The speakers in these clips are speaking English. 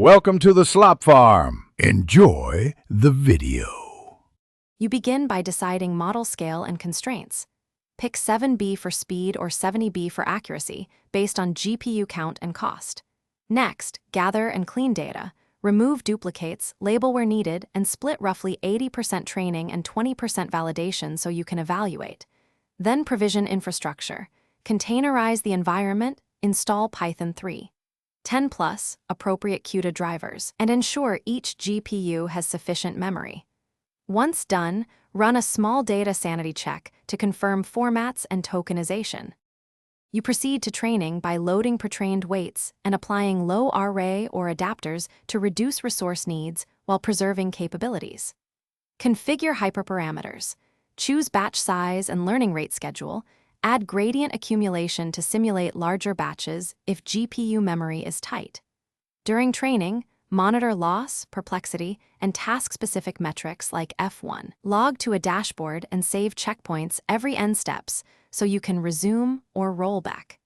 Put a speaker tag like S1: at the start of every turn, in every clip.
S1: Welcome to the Slop Farm. Enjoy the video.
S2: You begin by deciding model scale and constraints. Pick 7B for speed or 70B for accuracy based on GPU count and cost. Next, gather and clean data. Remove duplicates, label where needed, and split roughly 80% training and 20% validation so you can evaluate. Then provision infrastructure. Containerize the environment, install Python 3. 10+ appropriate CUDA drivers, and ensure each GPU has sufficient memory. Once done, run a small data sanity check to confirm formats and tokenization. You proceed to training by loading pre-trained weights and applying low array or adapters to reduce resource needs while preserving capabilities. Configure hyperparameters. Choose batch size and learning rate schedule. Add gradient accumulation to simulate larger batches if GPU memory is tight. During training, monitor loss, perplexity, and task-specific metrics like F1. Log to a dashboard and save checkpoints every n steps so you can resume or roll back.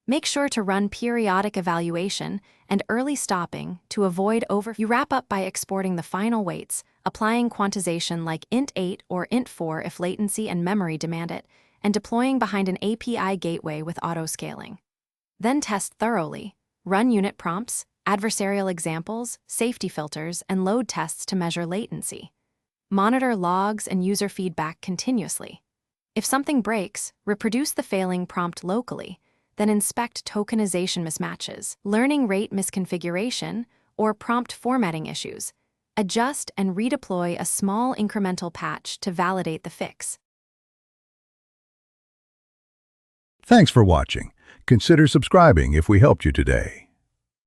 S2: Make sure to run periodic evaluation and early stopping to avoid You wrap up by exporting the final weights, applying quantization like int8 or int4 if latency and memory demand it, and deploying behind an API gateway with auto-scaling. Then test thoroughly. Run unit prompts, adversarial examples, safety filters, and load tests to measure latency. Monitor logs and user feedback continuously. If something breaks, reproduce the failing prompt locally, then inspect tokenization mismatches, learning rate misconfiguration, or prompt formatting issues. Adjust and redeploy a small incremental patch to validate the fix.
S1: Thanks for watching. Consider subscribing if we helped you today.